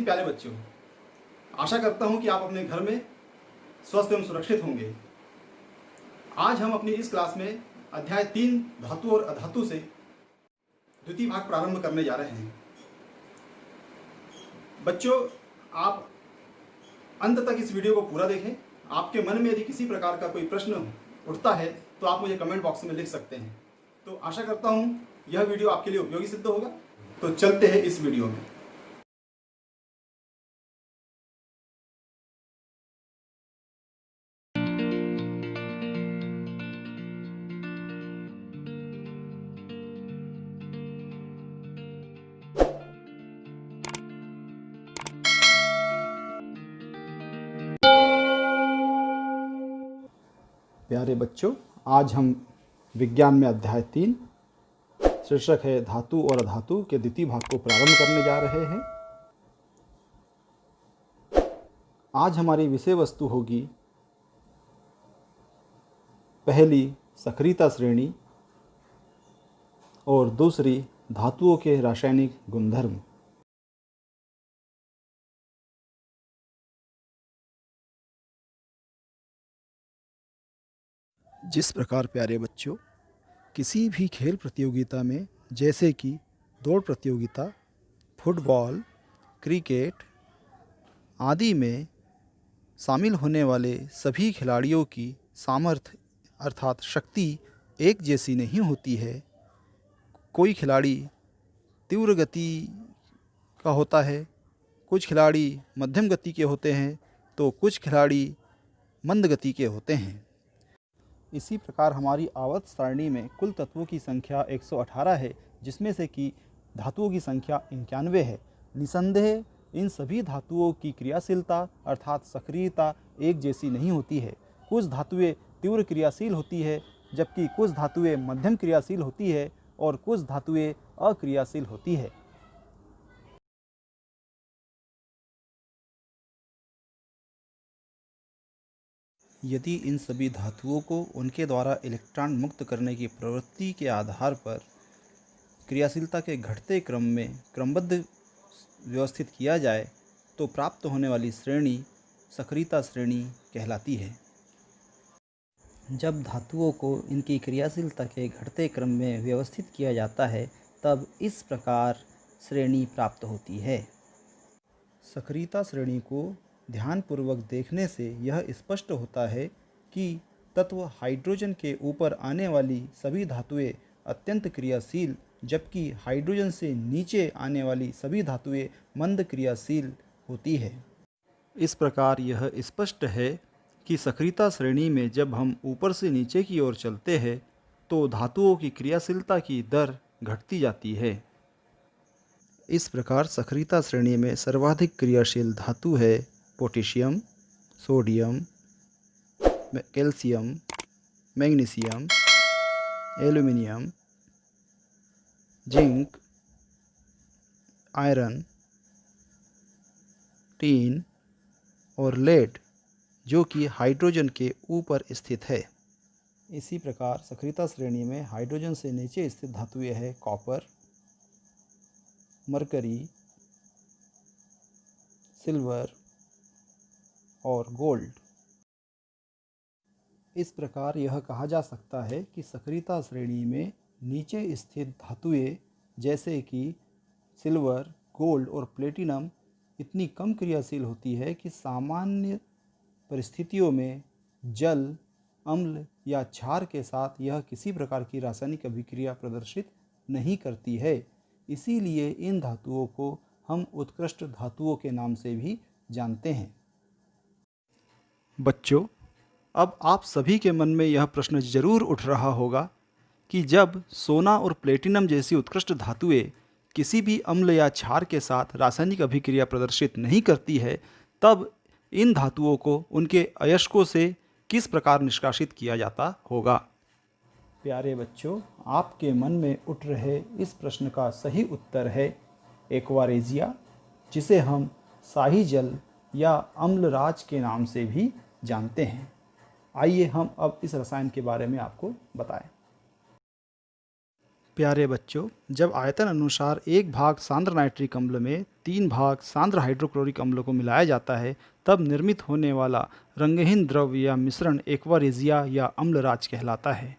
प्यारे बच्चों, आशा करता हूं कि आप अपने घर में स्वस्थ एवं सुरक्षित होंगे। आज हम अपनी इस क्लास में अध्याय 3 धातु और अधातु से द्वितीय भाग प्रारंभ करने जा रहे हैं। बच्चों, आप अंत तक इस वीडियो को पूरा देखें। आपके मन में यदि किसी प्रकार का कोई प्रश्न उठता है तो आप मुझे कमेंट बॉक्स में लिख सकते हैं। तो आशा करता हूं यह वीडियो आपके लिए उपयोगी सिद्ध होगा। तो चलते हैं इस वीडियो में। प्यारे बच्चों, आज हम विज्ञान में अध्याय 3 शीर्षक है धातु और अधातु के द्वितीय भाग को प्रारंभ करने जा रहे हैं। आज हमारी विषय वस्तु होगी पहली सक्रियता श्रेणी और दूसरी धातुओं के रासायनिक गुणधर्म। जिस प्रकार प्यारे बच्चों किसी भी खेल प्रतियोगिता में, जैसे कि दौड़ प्रतियोगिता, फुटबॉल, क्रिकेट आदि में शामिल होने वाले सभी खिलाड़ियों की सामर्थ्य अर्थात शक्ति एक जैसी नहीं होती है। कोई खिलाड़ी तीव्र गति का होता है, कुछ खिलाड़ी मध्यम गति के होते हैं, तो कुछ खिलाड़ी मंद गति के होते हैं। इसी प्रकार हमारी आवर्त सारणी में कुल तत्वों की संख्या 118 है, जिसमें से कि धातुओं की संख्या 91 है। निसंदेह इन सभी धातुओं की क्रियाशीलता अर्थात सक्रियता एक जैसी नहीं होती है। कुछ धातुएं तीव्र क्रियाशील होती है, जबकि कुछ धातुएं मध्यम क्रियाशील होती है और कुछ धातुएं अक्रियाशील होती है। यदि इन सभी धातुओं को उनके द्वारा इलेक्ट्रॉन मुक्त करने की प्रवृत्ति के आधार पर क्रियाशीलता के घटते क्रम में क्रमबद्ध व्यवस्थित किया जाए तो प्राप्त होने वाली श्रेणी सक्रियता श्रेणी कहलाती है। जब धातुओं को इनकी क्रियाशीलता के घटते क्रम में व्यवस्थित किया जाता है तब इस प्रकार श्रेणी प्राप्त होती है। सक्रियता श्रेणी को ध्यानपूर्वक देखने से यह स्पष्ट होता है कि तत्व हाइड्रोजन के ऊपर आने वाली सभी धातुएं अत्यंत क्रियाशील, जबकि हाइड्रोजन से नीचे आने वाली सभी धातुएं मंद क्रियाशील होती है। इस प्रकार यह स्पष्ट है कि सक्रियता श्रेणी में जब हम ऊपर से नीचे की ओर चलते हैं तो धातुओं की क्रियाशीलता की दर घटती जाती है। इस प्रकार सक्रियता श्रेणी में सर्वाधिक क्रियाशील धातु है potassium, sodium, calcium, magnesium, aluminium, zinc, iron, tin और लेड, जो कि हाइड्रोजन के ऊपर स्थित है। इसी प्रकार सक्रियता श्रेणी में हाइड्रोजन से नीचे स्थित धातुएं हैं कॉपर, मरकरी, सिल्वर और गोल्ड। इस प्रकार यह कहा जा सकता है कि सक्रियता श्रेणी में नीचे स्थित धातुएं जैसे कि सिल्वर, गोल्ड और प्लेटिनम इतनी कम क्रियाशील होती है कि सामान्य परिस्थितियों में जल, अम्ल या क्षार के साथ यह किसी प्रकार की रासायनिक अभिक्रिया प्रदर्शित नहीं करती है। इसीलिए इन धातुओं को हम उत्कृष्ट धातुओं के नाम से भी जानते हैं। बच्चों, अब आप सभी के मन में यह प्रश्न जरूर उठ रहा होगा कि जब सोना और प्लेटिनम जैसी उत्कृष्ट धातुएं किसी भी अम्ल या क्षार के साथ रासायनिक अभिक्रिया प्रदर्शित नहीं करती है, तब इन धातुओं को उनके अयस्कों से किस प्रकार निष्कासित किया जाता होगा। प्यारे बच्चों, आपके मन में उठ रहे इस प्रश्न का सही उत्तर है एक्वारेजिया, जिसे हम शाही जल या अम्लराज के नाम से भी जानते हैं। आइए हम अब इस रसायन के बारे में आपको बताएं। प्यारे बच्चों, जब आयतन अनुसार 1 भाग सांद्र नाइट्रिक अम्ल में 3 भाग सांद्र हाइड्रोक्लोरिक अम्ल को मिलाया जाता है, तब निर्मित होने वाला रंगहीन द्रव या मिश्रण एक्वा रेजिया या अम्लराज कहलाता है।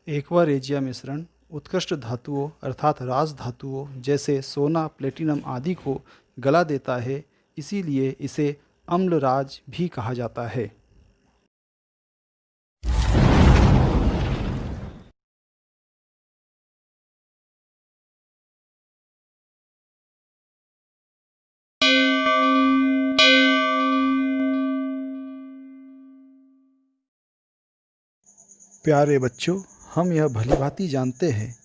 एक्वा रेजिया मिश्रण उत्कृष्ट धातुओं अर्थात राज धातुओं जैसे सोना, प्लेटिनम आदि को गला देता है, इसीलिए इसे अम्लराज भी कहा जाता है। प्यारे बच्चों, हम यह भलीभांति जानते हैं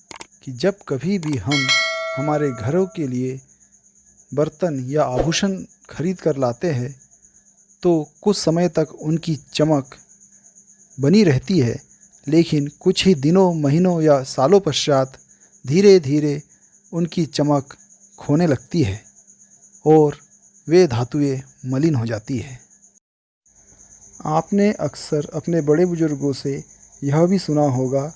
कि जब कभी भी हम हमारे घरों के लिए बर्तन या आभूषण खरीद कर लाते हैं तो कुछ समय तक उनकी चमक बनी रहती है, लेकिन कुछ ही दिनों, महीनों या सालों पश्चात धीरे धीरे उनकी चमक खोने लगती है और वे धातुएं मलिन हो जाती है। आपने अक्सर अपने बड़े बुजुर्गों से यह भी सुना होगा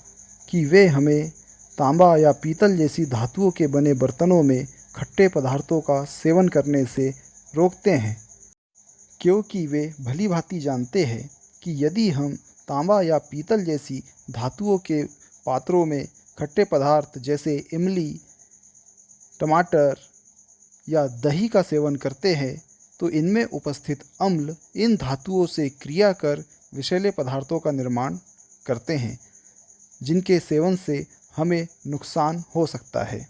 कि वे हमें तांबा या पीतल जैसी धातुओं के बने बर्तनों में खट्टे पदार्थों का सेवन करने से रोकते हैं, क्योंकि वे भलीभांति जानते हैं कि यदि हम तांबा या पीतल जैसी धातुओं के पात्रों में खट्टे पदार्थ जैसे इमली, टमाटर या दही का सेवन करते हैं तो इनमें उपस्थित अम्ल इन धातुओं से क्रिया कर विषैले पदार्थों का निर्माण करते हैं, जिनके सेवन से हमें नुकसान हो सकता है।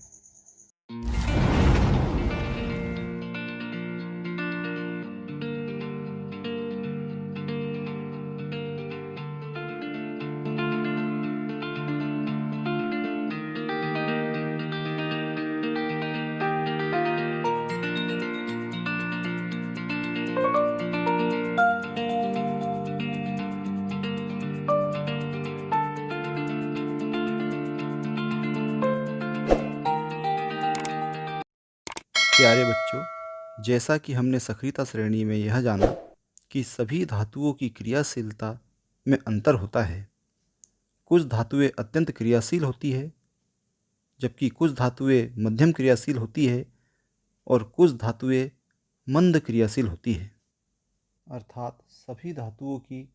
प्यारे बच्चों, जैसा कि हमने सक्रियता श्रेणी में यह जाना कि सभी धातुओं की क्रियाशीलता में अंतर होता है। कुछ धातुएं अत्यंत क्रियाशील होती है, जबकि कुछ धातुएं मध्यम क्रियाशील होती है और कुछ धातुएं मंद क्रियाशील होती है। अर्थात सभी धातुओं की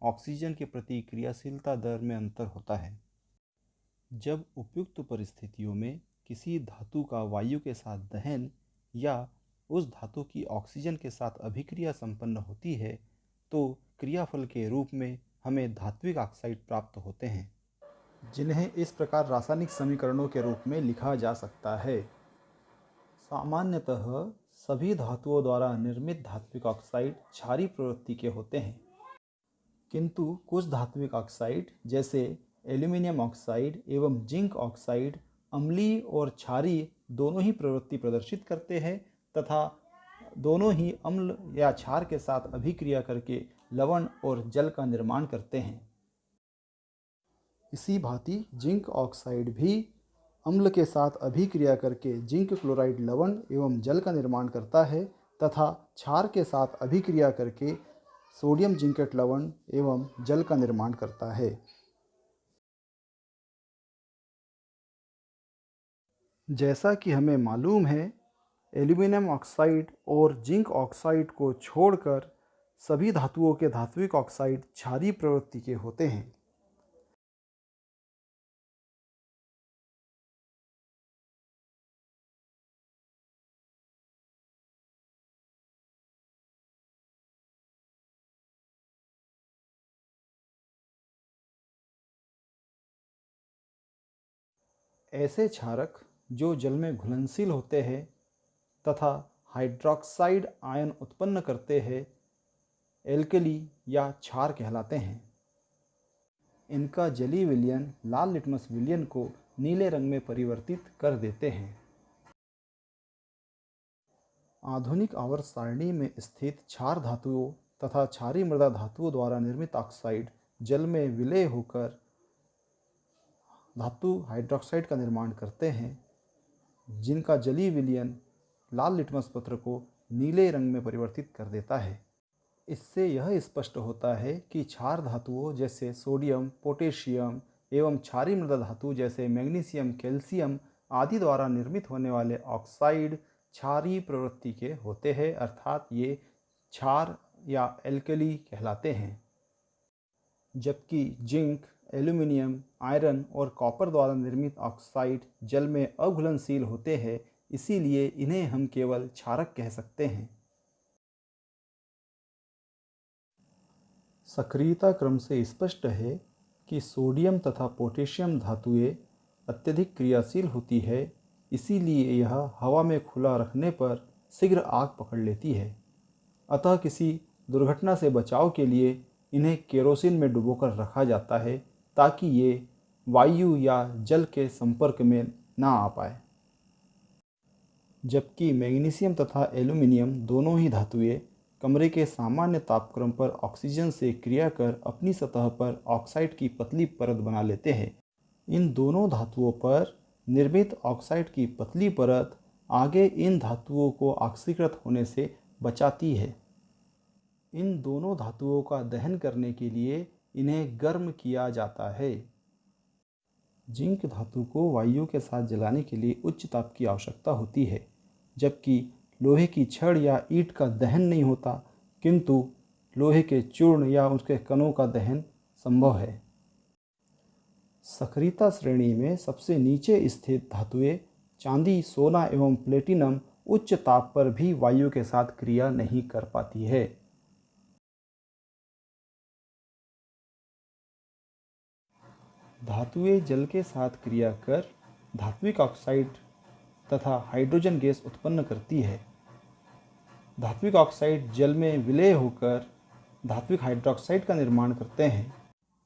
ऑक्सीजन के प्रति क्रियाशीलता दर में अंतर होता है। जब उपयुक्त परिस्थितियों में किसी धातु का वायु के साथ दहन या उस धातु की ऑक्सीजन के साथ अभिक्रिया संपन्न होती है तो क्रियाफल के रूप में हमें धात्विक ऑक्साइड प्राप्त होते हैं, जिन्हें इस प्रकार रासायनिक समीकरणों के रूप में लिखा जा सकता है। सामान्यतः सभी धातुओं द्वारा निर्मित धात्विक ऑक्साइड क्षारीय प्रवृत्ति के होते हैं, किंतु कुछ धात्विक ऑक्साइड जैसे एल्यूमिनियम ऑक्साइड एवं जिंक ऑक्साइड अम्लीय और क्षारीय दोनों ही प्रवृत्ति प्रदर्शित करते हैं तथा दोनों ही अम्ल या क्षार के साथ अभिक्रिया करके लवण और जल का निर्माण करते हैं। इसी भांति जिंक ऑक्साइड भी अम्ल के साथ अभिक्रिया करके जिंक क्लोराइड लवण एवं जल का निर्माण करता है तथा क्षार के साथ अभिक्रिया करके सोडियम जिंकेट लवण एवं जल का निर्माण करता है। जैसा कि हमें मालूम है, एल्यूमिनियम ऑक्साइड और जिंक ऑक्साइड को छोड़कर सभी धातुओं के धात्विक ऑक्साइड क्षारीय प्रवृत्ति के होते हैं। ऐसे क्षारक जो जल में घुलनशील होते हैं तथा हाइड्रॉक्साइड आयन उत्पन्न करते हैं, एल्कली या क्षार कहलाते हैं। इनका जलीय विलयन लाल लिटमस विलयन को नीले रंग में परिवर्तित कर देते हैं। आधुनिक आवर्त सारणी में स्थित क्षार धातुओं तथा क्षारीय मृदा धातुओं द्वारा निर्मित ऑक्साइड जल में विलय होकर धातु हाइड्रोक्साइड का निर्माण करते हैं, जिनका जलीय विलयन लाल लिटमस पत्र को नीले रंग में परिवर्तित कर देता है। इससे यह स्पष्ट होता है कि क्षार धातुओं जैसे सोडियम, पोटेशियम एवं क्षारीय मृदा धातु जैसे मैग्नीशियम, कैल्शियम आदि द्वारा निर्मित होने वाले ऑक्साइड क्षारीय प्रवृत्ति के होते हैं, अर्थात ये क्षार या एल्कली कहलाते हैं। जबकि जिंक, एल्यूमिनियम, आयरन और कॉपर द्वारा निर्मित ऑक्साइड जल में अघुलनशील होते हैं, इसीलिए इन्हें हम केवल क्षारक कह सकते हैं। सक्रियता क्रम से स्पष्ट है कि सोडियम तथा पोटेशियम धातुएं अत्यधिक क्रियाशील होती है, इसीलिए यह हवा में खुला रखने पर शीघ्र आग पकड़ लेती है। अतः किसी दुर्घटना से बचाव के लिए इन्हें केरोसिन में डुबोकर रखा जाता है, ताकि ये वायु या जल के संपर्क में ना आ पाए। जबकि मैग्नीशियम तथा एल्यूमिनियम दोनों ही धातुएं कमरे के सामान्य तापक्रम पर ऑक्सीजन से क्रिया कर अपनी सतह पर ऑक्साइड की पतली परत बना लेते हैं। इन दोनों धातुओं पर निर्मित ऑक्साइड की पतली परत आगे इन धातुओं को ऑक्सीकृत होने से बचाती है। इन दोनों धातुओं का दहन करने के लिए इन्हें गर्म किया जाता है। जिंक धातु को वायु के साथ जलाने के लिए उच्च ताप की आवश्यकता होती है, जबकि लोहे की छड़ या ईंट का दहन नहीं होता, किंतु लोहे के चूर्ण या उसके कणों का दहन संभव है। सक्रियता श्रेणी में सबसे नीचे स्थित धातुएं चांदी, सोना एवं प्लेटिनम उच्च ताप पर भी वायु के साथ क्रिया नहीं कर पाती है। धातुएं जल के साथ क्रिया कर धात्विक ऑक्साइड तथा हाइड्रोजन गैस उत्पन्न करती है। धात्विक ऑक्साइड जल में विलय होकर धात्विक हाइड्रोक्साइड का निर्माण करते हैं।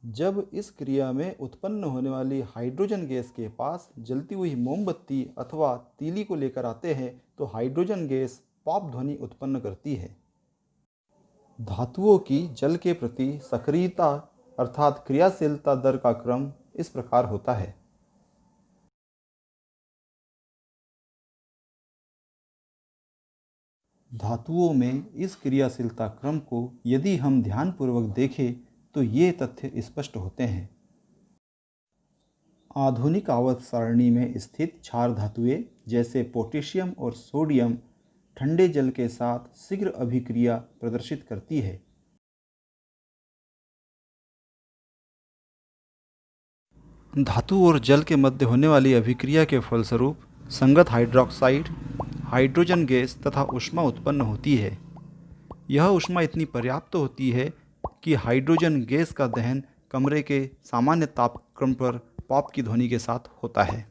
जब इस क्रिया में उत्पन्न होने वाली हाइड्रोजन गैस के पास जलती हुई मोमबत्ती अथवा तीली को लेकर आते हैं, तो हाइड्रोजन गैस पॉप ध्वनि उत्पन्न करती है। धातुओं की जल के प्रति सक्रियता अर्थात क्रियाशीलता दर का क्रम इस प्रकार होता है। धातुओं में इस क्रियाशीलता क्रम को यदि हम ध्यानपूर्वक देखें तो ये तथ्य स्पष्ट होते हैं। आधुनिक आवर्त सारणी में स्थित क्षार धातुएं जैसे पोटेशियम और सोडियम ठंडे जल के साथ शीघ्र अभिक्रिया प्रदर्शित करती है। धातु और जल के मध्य होने वाली अभिक्रिया के फलस्वरूप संगत हाइड्रोक्साइड, हाइड्रोजन गैस तथा ऊष्मा उत्पन्न होती है। यह ऊष्मा इतनी पर्याप्त होती है कि हाइड्रोजन गैस का दहन कमरे के सामान्य तापक्रम पर पॉप की ध्वनि के साथ होता है।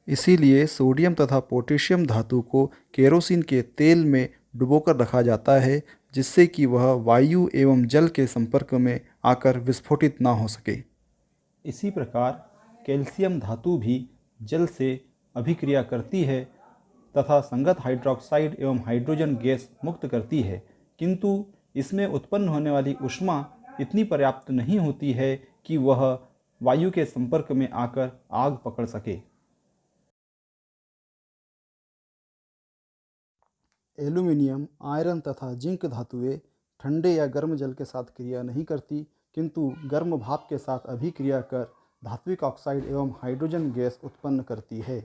इसीलिए सोडियम तथा पोटेशियम धातु को केरोसिन के तेल में डुबोकर रखा जाता है, जिससे कि वह वायु एवं जल के संपर्क में आकर विस्फोटित ना हो सके। इसी प्रकार कैल्शियम धातु भी जल से अभिक्रिया करती है तथा संगत हाइड्रोक्साइड एवं हाइड्रोजन गैस मुक्त करती है, किंतु इसमें उत्पन्न होने वाली ऊष्मा इतनी पर्याप्त नहीं होती है कि वह वायु के संपर्क में आकर आग पकड़ सके। एल्यूमिनियम, आयरन तथा जिंक धातुएं ठंडे या गर्म जल के साथ क्रिया नहीं करती, किंतु गर्म भाप के साथ अभिक्रिया कर धात्विक ऑक्साइड एवं हाइड्रोजन गैस उत्पन्न करती है।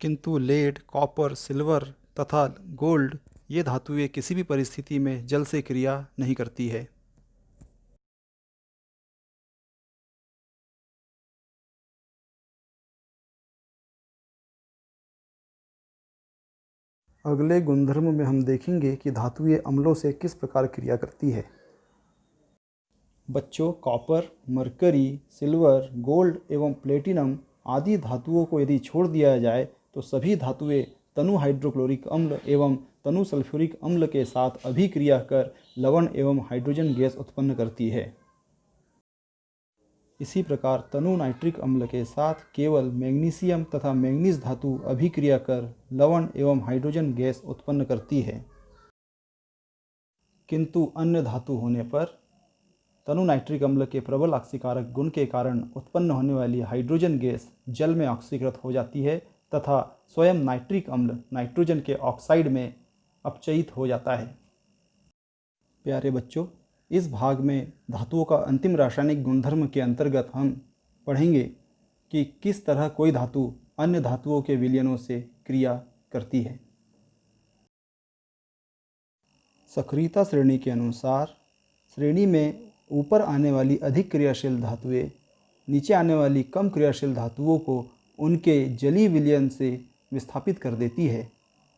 किंतु लेड, कॉपर, सिल्वर तथा गोल्ड ये धातुएं किसी भी परिस्थिति में जल से क्रिया नहीं करती है। अगले गुणधर्म में हम देखेंगे कि धातुएं अम्लों से किस प्रकार क्रिया करती है। बच्चों, कॉपर, मरकरी, सिल्वर, गोल्ड एवं प्लेटिनम आदि धातुओं को यदि छोड़ दिया जाए तो सभी धातुएं तनु हाइड्रोक्लोरिक अम्ल एवं तनु सल्फ्यूरिक अम्ल के साथ अभिक्रिया कर लवण एवं हाइड्रोजन गैस उत्पन्न करती है। इसी प्रकार तनु नाइट्रिक अम्ल के साथ केवल मैग्नीशियम तथा मैंगनीज धातु अभिक्रिया कर लवण एवं हाइड्रोजन गैस उत्पन्न करती है। किंतु अन्य धातु होने पर तनु नाइट्रिक अम्ल के प्रबल ऑक्सीकारक गुण के कारण उत्पन्न होने वाली हाइड्रोजन गैस जल में ऑक्सीकृत हो जाती है तथा स्वयं नाइट्रिक अम्ल नाइट्रोजन के ऑक्साइड में अपचयित हो जाता है। प्यारे बच्चों, इस भाग में धातुओं का अंतिम रासायनिक गुणधर्म के अंतर्गत हम पढ़ेंगे कि किस तरह कोई धातु अन्य धातुओं के विलयनों से क्रिया करती है। सक्रियता श्रेणी के अनुसार श्रेणी में ऊपर आने वाली अधिक क्रियाशील धातुएं नीचे आने वाली कम क्रियाशील धातुओं को उनके जलीय विलयन से विस्थापित कर देती है।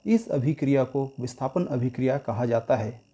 इस अभिक्रिया को विस्थापन अभिक्रिया कहा जाता है।